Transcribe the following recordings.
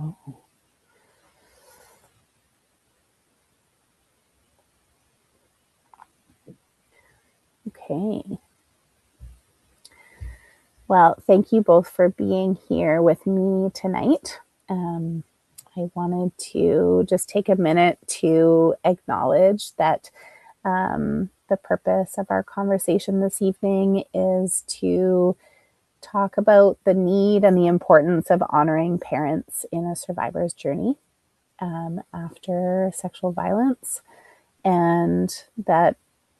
Oh. Okay. Well, thank you both for being here with me tonight. I wanted to just take a minute to acknowledge that the purpose of our conversation this evening is to talk about the need and the importance of honoring parents in a survivor's journey after sexual violence, and that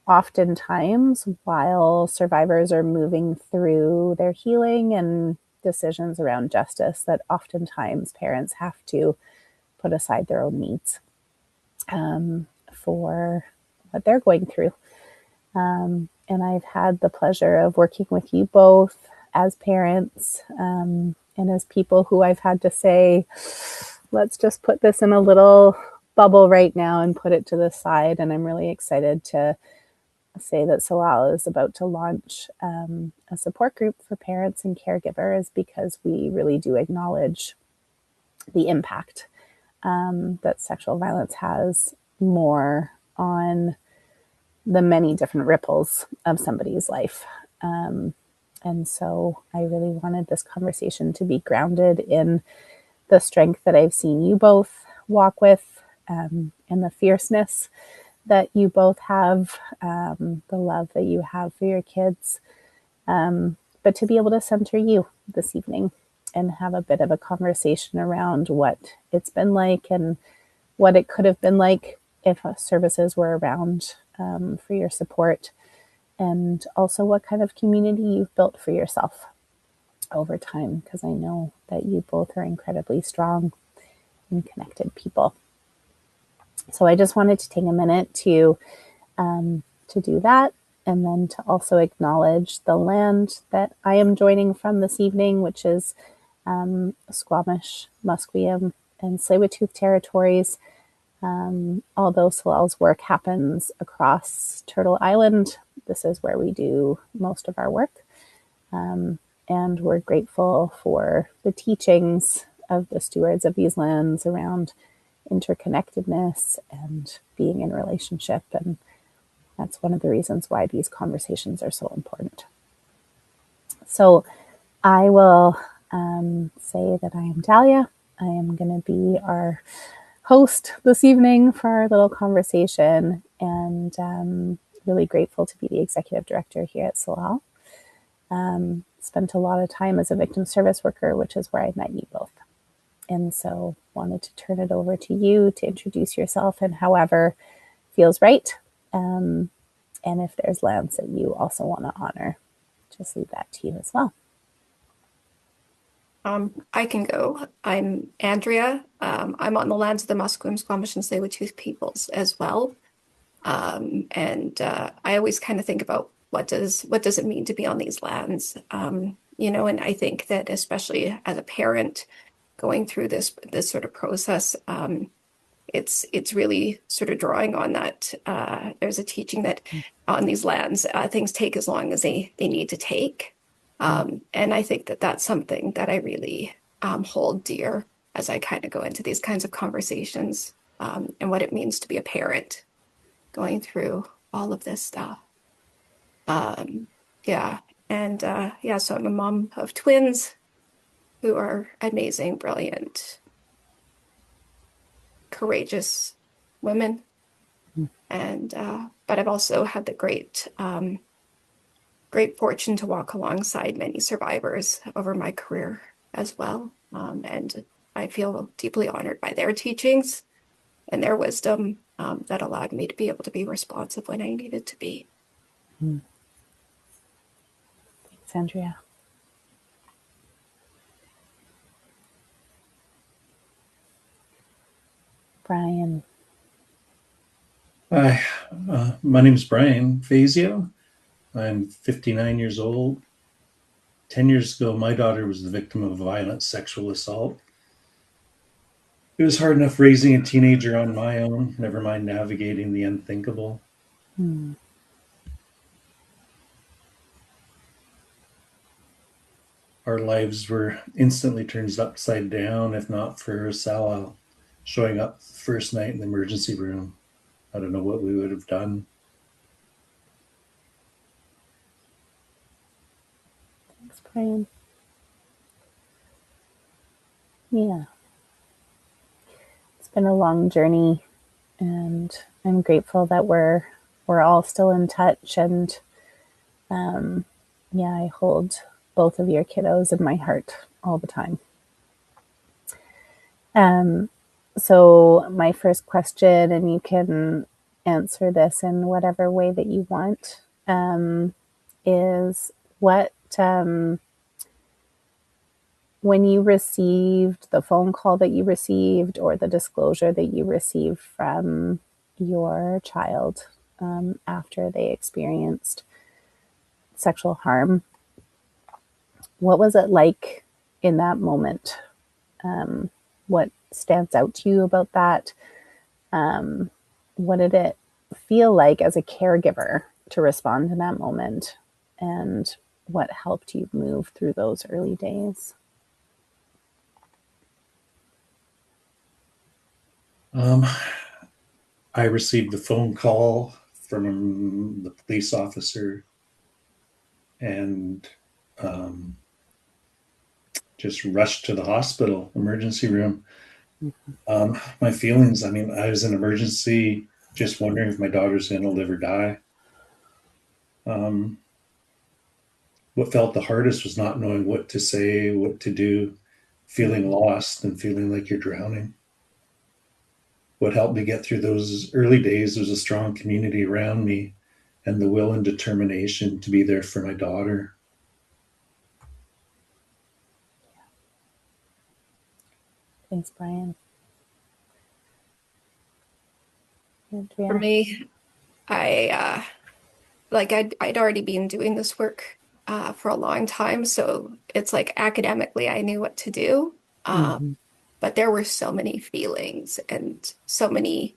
oftentimes while survivors are moving through their healing and decisions around justice, that oftentimes parents have to put aside their own needs for what they're going through. And I've had the pleasure of working with you both as parents and as people who I've had to say, let's just put this in a little bubble right now and put it to the side. And I'm really excited to say that Salal is about to launch a support group for parents and caregivers, because we really do acknowledge the impact that sexual violence has more on the many different ripples of somebody's life. And so I really wanted this conversation to be grounded in the strength that I've seen you both walk with, and the fierceness that you both have, the love that you have for your kids, but to be able to center you this evening and have a bit of a conversation around what it's been like and what it could have been like if services were around for your support, and also what kind of community you've built for yourself over time, because I know that you both are incredibly strong and connected people. So I just wanted to take a minute to do that, and then to also acknowledge the land that I am joining from this evening, which is Squamish, Musqueam, and Tsleil-Waututh territories. Although Salal's work happens across Turtle Island, this is where we do most of our work. And we're grateful for the teachings of the stewards of these lands around interconnectedness and being in relationship. And that's one of the reasons why these conversations are so important. So I will say that I am Dahlia. I am going to be our host this evening for our little conversation, and really grateful to be the executive director here at Salal. Spent a lot of time as a victim service worker, which is where I met you both. And so wanted to turn it over to you to introduce yourself and however feels right. And if there's lands that you also want to honor, just leave that to you as well. I can go. I'm Andrea. I'm on the lands of the Musqueam, Squamish, and Tsleil-Waututh peoples as well. I always kind of think about what does it mean to be on these lands? And I think that especially as a parent going through this sort of process, it's really sort of drawing on that. There's a teaching that on these lands, things take as long as they need to take. And I think that that's something that I really hold dear as I kind of go into these kinds of conversations, and what it means to be a parent going through all of this stuff. Yeah. So I'm a mom of twins who are amazing, brilliant, courageous women. And but I've also had the great fortune to walk alongside many survivors over my career as well. And I feel deeply honored by their teachings and their wisdom that allowed me to be able to be responsive when I needed to be. Thanks, Andrea. Brian. Hi, my name is Brian Fazio. I'm 59 years old. 10 years ago, my daughter was the victim of a violent sexual assault. It was hard enough raising a teenager on my own, never mind navigating the unthinkable. our lives were instantly turned upside down, if not for Salal showing up the first night in the emergency room. I don't know what we would have done. Thanks, Brian. Yeah. It's been a long journey, and I'm grateful that we're all still in touch. And yeah, I hold both of your kiddos in my heart all the time. So my first question, and you can answer this in whatever way that you want, is what, when you received the phone call that you received or the disclosure that you received from your child after they experienced sexual harm, what was it like in that moment? What stands out to you about that? What did it feel like as a caregiver to respond in that moment? And what helped you move through those early days? I received the phone call from the police officer and just rushed to the hospital emergency room. My feelings, I mean, I was in emergency, just wondering if my daughter's going to live or die. What felt the hardest was not knowing what to say, what to do, feeling lost and feeling like you're drowning. What helped me get through those early days was a strong community around me and the will and determination to be there for my daughter. Thanks, Brian. Andrea? For me, I'd already been doing this work for a long time, so it's like academically I knew what to do. But there were so many feelings and so many,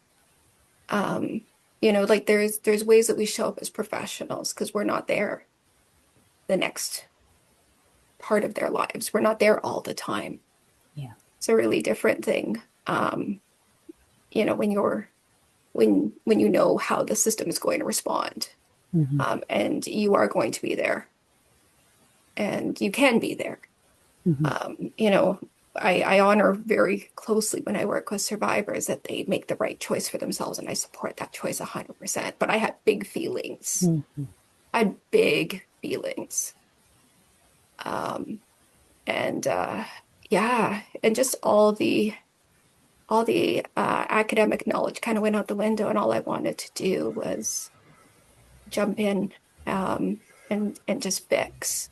like there's ways that we show up as professionals because we're not there the next part of their lives. We're not there all the time. Yeah. It's a really different thing. When you know how the system is going to respond, and you are going to be there, and you can be there. I honor very closely when I work with survivors that they make the right choice for themselves, and I support that choice 100%. But I had big feelings. I had big feelings. And yeah, and just all the academic knowledge kind of went out the window, and all I wanted to do was jump in and just fix.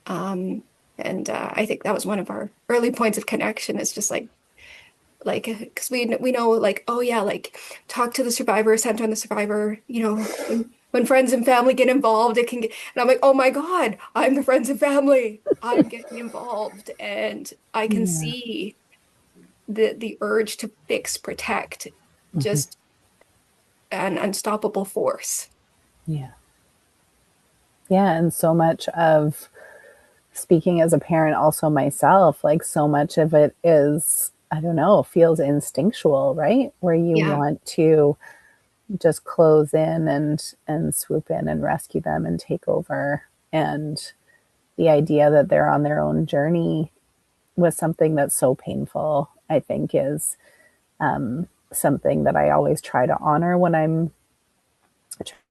And I think that was one of our early points of connection. Is just like because we know like, oh yeah, like talk to the survivor, center on the survivor. When friends and family get involved, it can get. And I'm like, oh my God, I'm the friends and family. I'm getting involved, and I can see the urge to fix, protect, just an unstoppable force. Yeah. Yeah. And so much of speaking as a parent, also myself, like so much of it is, I don't know, feels instinctual, right? Where you want to just close in and swoop in and rescue them and take over. And the idea that they're on their own journey with something that's so painful, I think is something that I always try to honor when I'm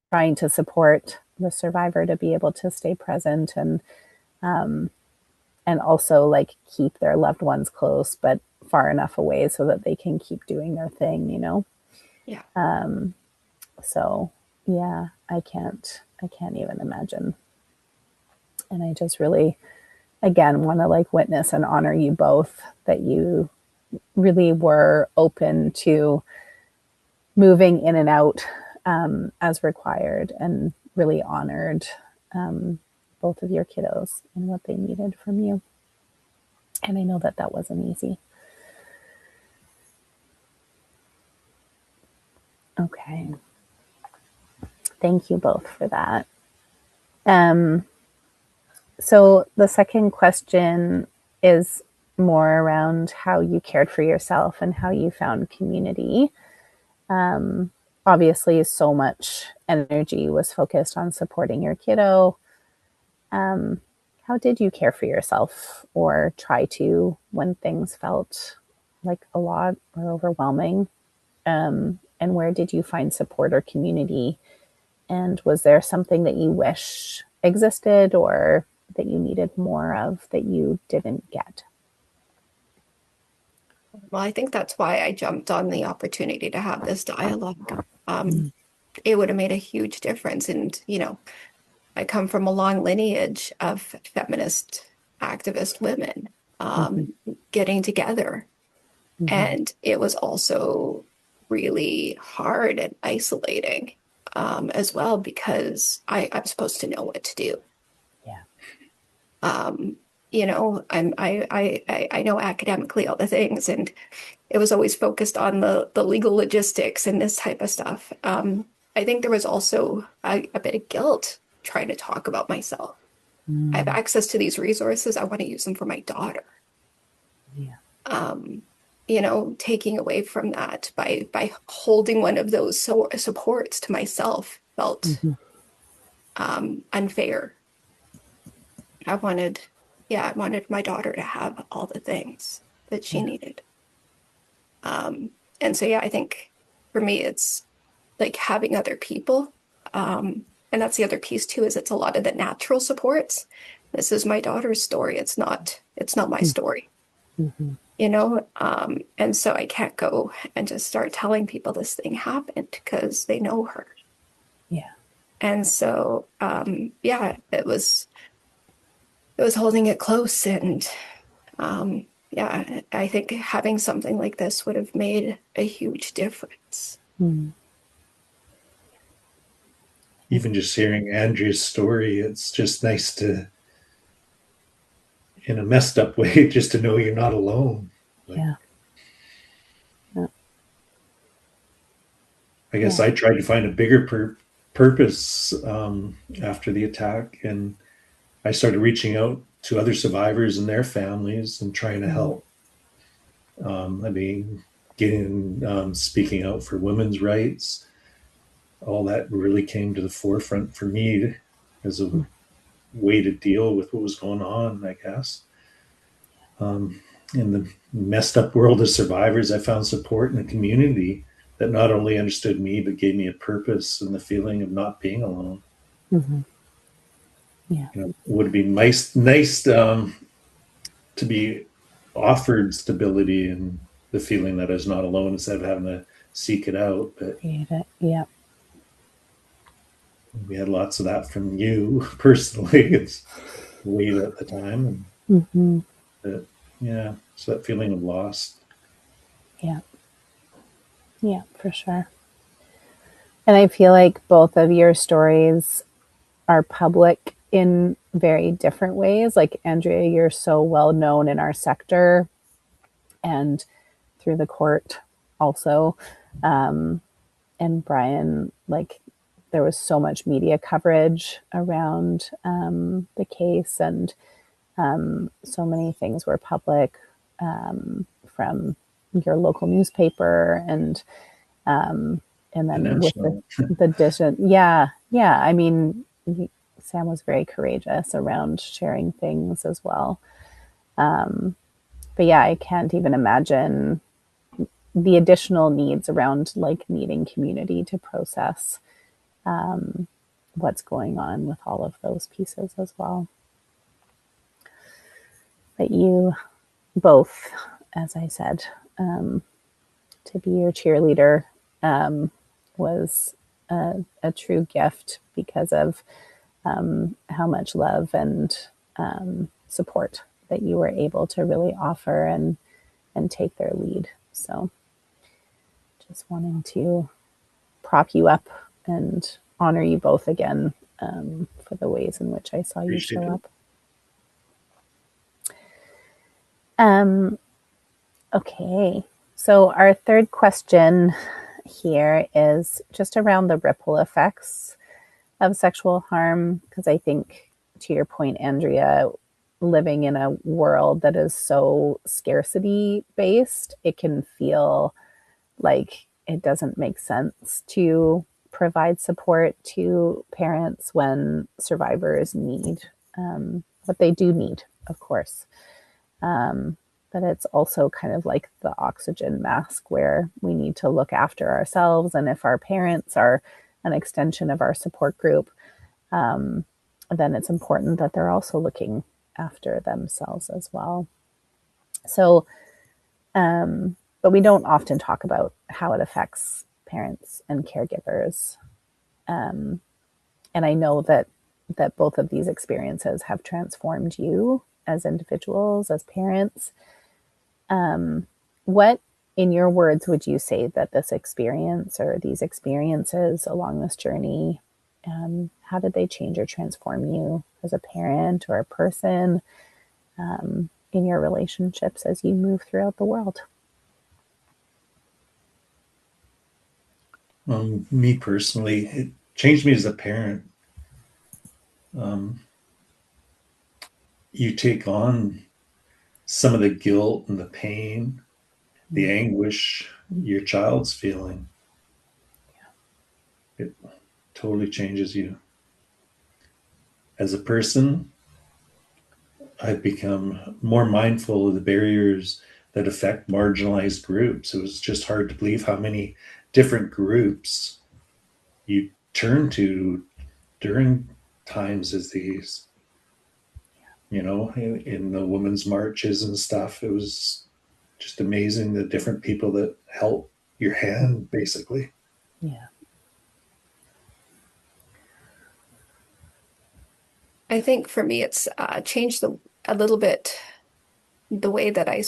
trying to support the survivor to be able to stay present and also like keep their loved ones close, but far enough away so that they can keep doing their thing, Yeah. So yeah, I can't even imagine. And I just really, again, want to like witness and honor you both, that you really were open to moving in and out as required, and really honored both of your kiddos and what they needed from you. And I know that that wasn't easy. Okay. Thank you both for that. So the second question is more around how you cared for yourself and how you found community. Obviously, so much energy was focused on supporting your kiddo. How did you care for yourself or try to when things felt like a lot or overwhelming? And where did you find support or community? And was there something that you wish existed or that you needed more of that you didn't get? Well, I think that's why I jumped on the opportunity to have this dialogue. It would have made a huge difference. And, I come from a long lineage of feminist activist women getting together. And it was also really hard and isolating as well, because I'm supposed to know what to do. Yeah. I know academically all the things, and it was always focused on the legal logistics and this type of stuff. I think there was also a bit of guilt trying to talk about myself. I have access to these resources. I want to use them for my daughter. Yeah. Taking away from that by holding one of those supports to myself felt unfair. I wanted my daughter to have all the things that she needed. And so, yeah, I think for me, it's like having other people. And that's the other piece too, is it's a lot of the natural supports. This is my daughter's story. It's not my story, and so I can't go and just start telling people this thing happened because they know her. Yeah. And so, it was holding it close. And, I think having something like this would have made a huge difference. Even just hearing Andrea's story, it's just nice to, in a messed up way, just to know you're not alone. Yeah. I guess I tried to find a bigger purpose after the attack, and I started reaching out to other survivors and their families and trying to help. Speaking out for women's rights, all that really came to the forefront for me as a way to deal with what was going on, I guess. In the messed up world of survivors, I found support in a community that not only understood me, but gave me a purpose and the feeling of not being alone. Yeah. It would be nice to be offered stability and the feeling that I was not alone instead of having to seek it out. But Yeah. we had lots of that from you personally. It's weight at the time. But yeah, so that feeling of loss. Yeah. Yeah, for sure. And I feel like both of your stories are public in very different ways. Like Andrea, you're so well known in our sector and through the court also. And Brian, like there was so much media coverage around the case, and so many things were public from your local newspaper and then with the distant, yeah. I mean, Sam was very courageous around sharing things as well. But yeah, I can't even imagine the additional needs around like needing community to process what's going on with all of those pieces as well. But you both, as I said, to be your cheerleader was a true gift because of how much love and support that you were able to really offer and take their lead. So just wanting to prop you up and honor you both again for the ways in which I saw you show up. Okay, so our third question here is just around the ripple effects of sexual harm, because I think to your point, Andrea, living in a world that is so scarcity based, it can feel like it doesn't make sense to provide support to parents when survivors need what they do need, of course. But it's also kind of like the oxygen mask where we need to look after ourselves. And if our parents are an extension of our support group, then it's important that they're also looking after themselves as well. So, but we don't often talk about how it affects parents and caregivers. And I know that both of these experiences have transformed you as individuals, as parents. What, in your words, would you say that this experience or these experiences along this journey, how did they change or transform you as a parent or a person in your relationships as you move throughout the world? Me personally, it changed me as a parent. You take on some of the guilt and the pain, the anguish your child's feeling. It totally changes you. As a person, I've become more mindful of the barriers that affect marginalized groups. It was just hard to believe how many different groups you turn to during times as these. You know, in the women's marches and stuff, it was just amazing the different people that held your hand, basically. Yeah. I think for me, it's changed a little bit the way that I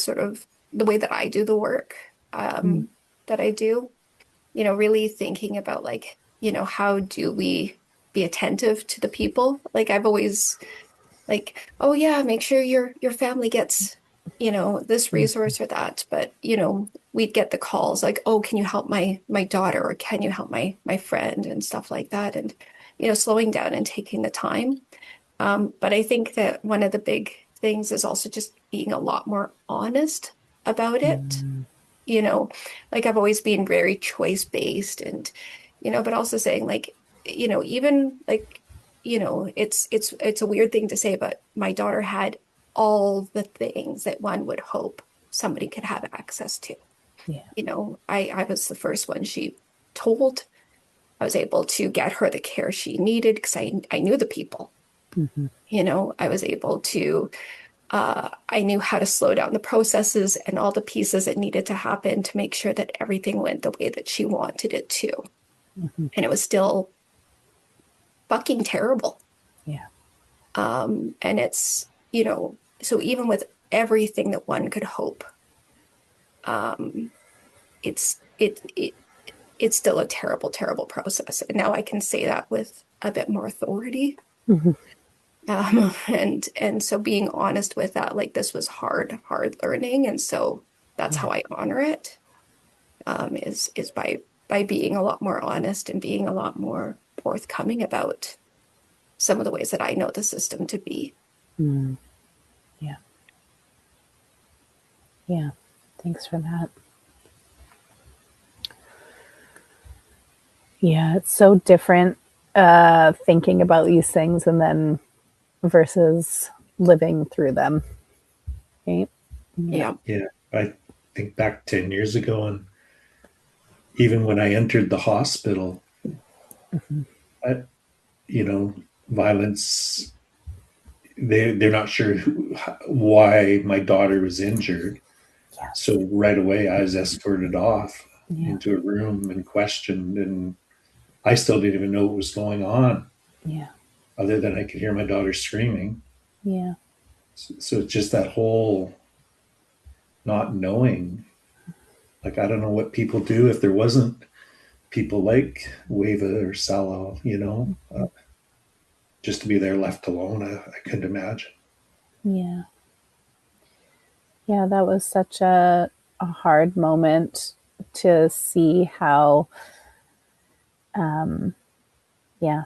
do the work that I do. You know, really thinking about like, you know, how do we be attentive to the people? Like I've always like, oh yeah, make sure your family gets, you know, this resource or that. But, you know, we'd get the calls like, oh, can you help my daughter or can you help my friend and stuff like that? And, you know, slowing down and taking the time. But I think that one of the big things is also just being a lot more honest about it. You know, like I've always been very choice based and, you know, but also saying like, you know, even like, you know, it's a weird thing to say, but my daughter had all the things that one would hope somebody could have access to. Yeah. You know, I was the first one she told. I was able to get her the care she needed because I knew the people. Mm-hmm. You know, I was able to I knew how to slow down the processes and all the pieces that needed to happen to make sure that everything went the way that she wanted it to. Mm-hmm. And it was still fucking terrible. Yeah. And it's, you know, so even with everything that one could hope, it's it's still a terrible, terrible process. And now I can say that with a bit more authority. Mm-hmm. And so being honest with that, like this was hard learning. And so that's how I honor it, is by being a lot more honest and being a lot more forthcoming about some of the ways that I know the system to be. Mm. Yeah. Yeah. Thanks for that. Yeah, it's so different thinking about these things and then versus living through them. Right? Yeah. Yeah. I think back 10 years ago, and even when I entered the hospital, I, you know, violence, they're not sure why my daughter was injured. Yeah. So right away, I was escorted off Yeah. into a room and questioned, and I still didn't even know what was going on, Yeah. other than I could hear my daughter screaming. Yeah. So it's just that whole not knowing. Like, I don't know what people do if there wasn't people like Wava or Salal, you know, just to be there left alone. I couldn't imagine. Yeah. Yeah, that was such a hard moment to see how, yeah,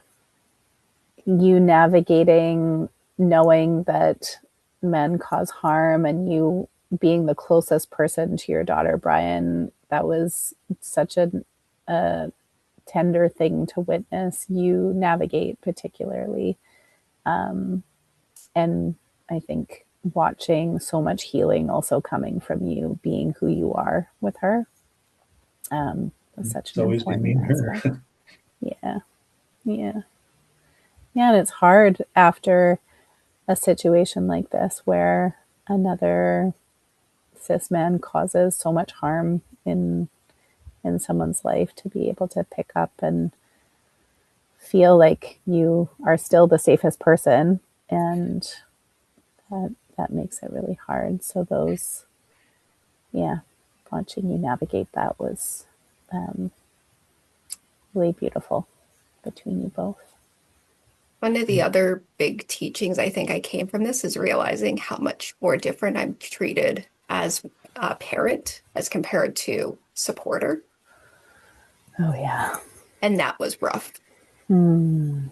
you navigating knowing that men cause harm, and you being the closest person to your daughter, Brian, that was such a tender thing to witness you navigate, particularly. And I think watching so much healing also coming from you being who you are with her was such It's an always been me important and her. aspect. Yeah. Yeah. Yeah. And it's hard after a situation like this where another cis man causes so much harm in someone's life, to be able to pick up and feel like you are still the safest person, and that makes it really hard. So those, yeah, watching you navigate that was really beautiful between you both. One of the other big teachings I think I came from this is realizing how much more different I'm treated as a parent as compared to supporter. Oh yeah. And that was rough. Mm.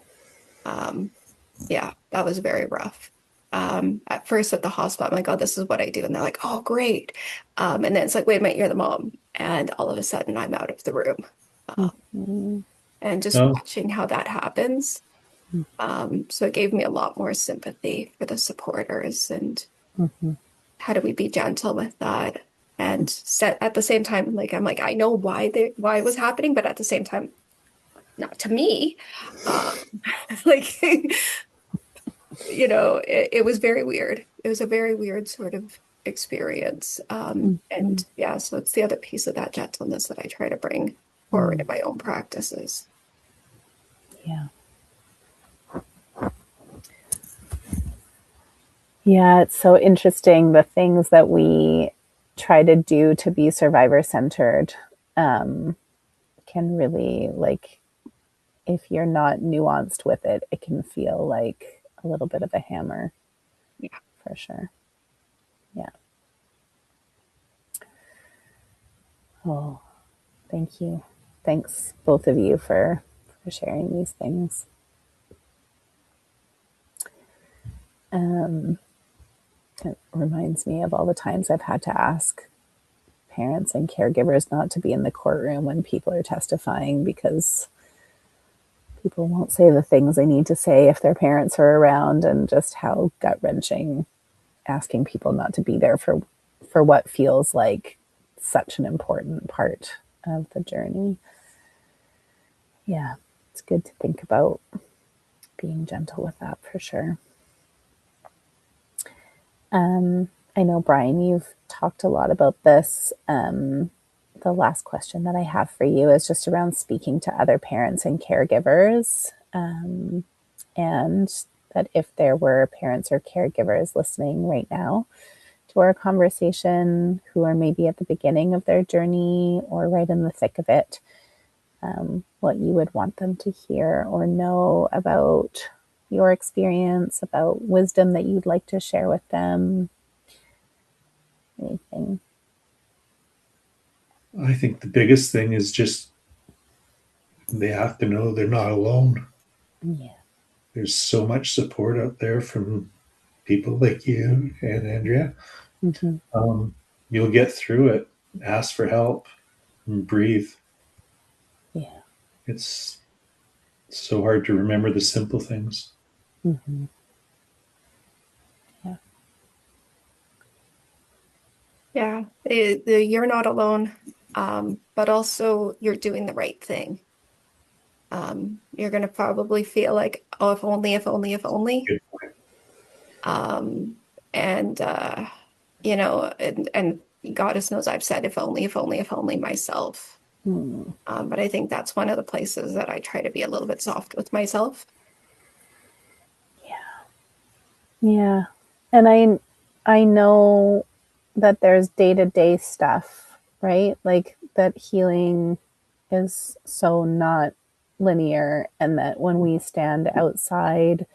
Yeah, that was very rough. At first at the hospital, I'm like, oh, this is what I do. And they're like, oh, great. And then it's like, wait a minute, you're the mom. And all of a sudden I'm out of the room. Mm-hmm. And just No, watching how that happens. So it gave me a lot more sympathy for the supporters and Mm-hmm. how do we be gentle with that? And set at the same time, like I'm like, I know why it was happening, but at the same time, not to me. Um, like it was very weird. It was a very weird sort of experience. Mm-hmm. And yeah, so it's the other piece of that gentleness that I try to bring forward in my own practices. Yeah. Yeah, it's so interesting, the things that we try to do to be survivor centered can really, like, if you're not nuanced with it, it can feel like a little bit of a hammer, Yeah. for sure. Yeah. Oh, thank you. Thanks, both of you, for sharing these things. It reminds me of all the times I've had to ask parents and caregivers not to be in the courtroom when people are testifying, because people won't say the things they need to say if their parents are around, and just how gut-wrenching asking people not to be there for what feels like such an important part of the journey. Yeah, it's good to think about being gentle with that, for sure. I know, Brian, you've talked a lot about this. The last question that I have for you is just around speaking to other parents and caregivers, and that if there were parents or caregivers listening right now to our conversation who are maybe at the beginning of their journey or right in the thick of it, what you would want them to hear or know about your experience, about wisdom that you'd like to share with them, anything. I think the biggest thing is just they have to know they're not alone. Yeah. There's so much support out there from people like you and Andrea. Mm-hmm. You'll get through it. Ask for help and breathe. Yeah. It's so hard to remember the simple things. Mm-hmm. Yeah. Yeah, you're not alone, but also you're doing the right thing. You're going to probably feel like, oh, if only, if only, if only. Good point. Um, and and Goddess knows I've said if only, if only, if only myself. Mm. But I think that's one of the places that I try to be a little bit soft with myself. Yeah. And I know that there's day-to-day stuff, right? Like that healing is so not linear, and that when we stand outside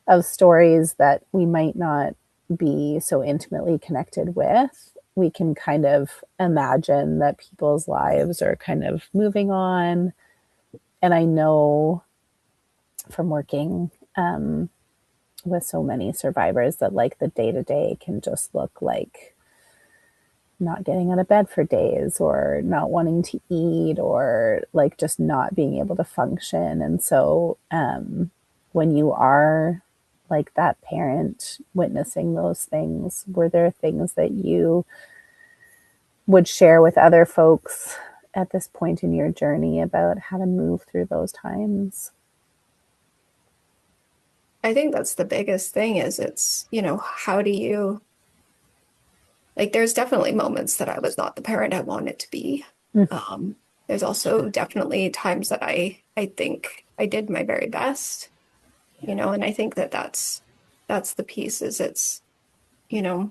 of stories that we might not be so intimately connected with, we can kind of imagine that people's lives are kind of moving on. And I know from working with so many survivors that like the day-to-day can just look like not getting out of bed for days, or not wanting to eat, or like just not being able to function. And so when you are like that parent witnessing those things, were there things that you would share with other folks at this point in your journey about how to move through those times? I think that's the biggest thing is it's, how do you, like, there's definitely moments that I was not the parent I wanted to be. There's also definitely times that I think I did my very best, and I think that that's the piece is it's, do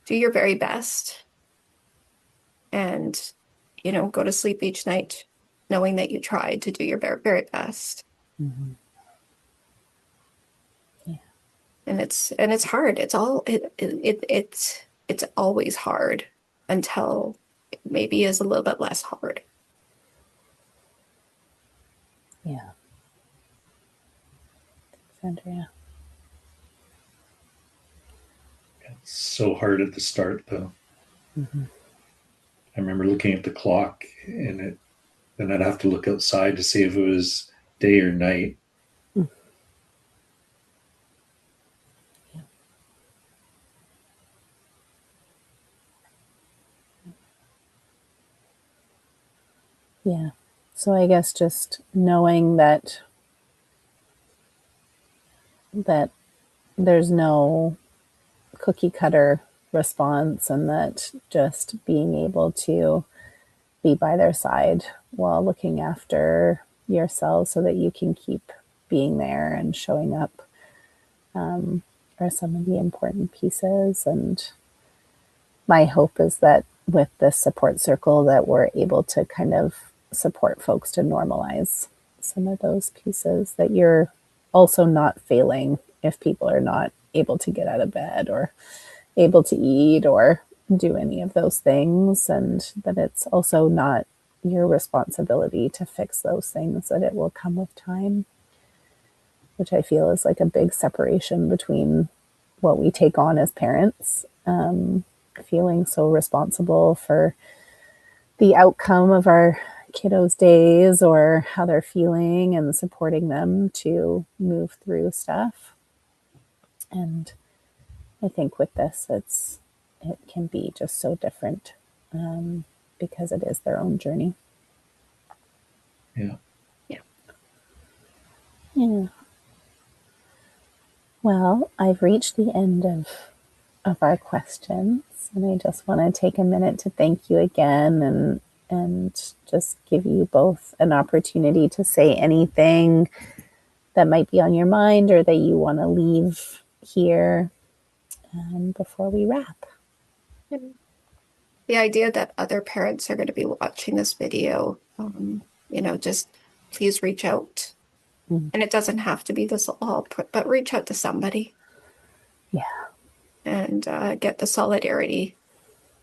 your very best and, go to sleep each night knowing that you tried to do your very, very best. Mm-hmm. Yeah. And it's hard. It's always hard until it maybe is a little bit less hard. Yeah. Thanks, Andrea. It's so hard at the start, though. Mm-hmm. I remember looking at the clock, and then I'd have to look outside to see if it was day or night. Mm. Yeah. Yeah. So I guess just knowing that there's no cookie cutter response, and that just being able to be by their side while looking after yourselves so that you can keep being there and showing up are some of the important pieces. And my hope is that with this support circle that we're able to kind of support folks to normalize some of those pieces, that you're also not failing if people are not able to get out of bed or able to eat or do any of those things, and that it's also not your responsibility to fix those things, that it will come with time, which I feel is like a big separation between what we take on as parents, feeling so responsible for the outcome of our kiddos' days or how they're feeling, and supporting them to move through stuff. And I think with this, it can be just so different, because it is their own journey. Yeah. Yeah. Yeah. Well, I've reached the end of our questions, and I just want to take a minute to thank you again, and just give you both an opportunity to say anything that might be on your mind or that you want to leave here before we wrap. The idea that other parents are going to be watching this video, just please reach out. Mm. And it doesn't have to be this all, but reach out to somebody. Yeah. And get the solidarity,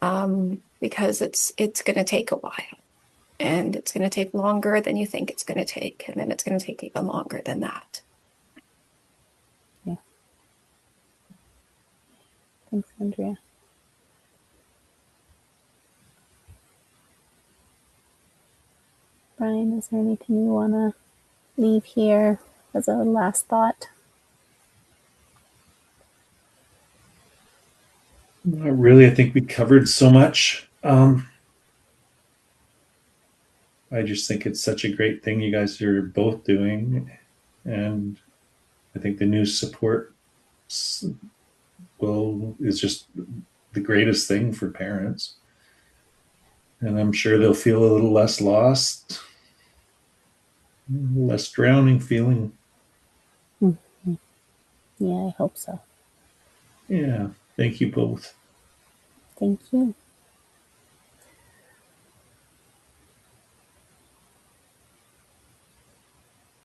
because it's going to take a while, and it's going to take longer than you think it's going to take, and then it's going to take even longer than that. Yeah. Thanks, Andrea. Brian, is there anything you want to leave here as a last thought? Not really. I think we covered so much. I just think it's such a great thing you guys are both doing. And I think the new support is just the greatest thing for parents. And I'm sure they'll feel a little less lost, less drowning feeling. Mm-hmm. Yeah, I hope so. Yeah. Thank you both. Thank you.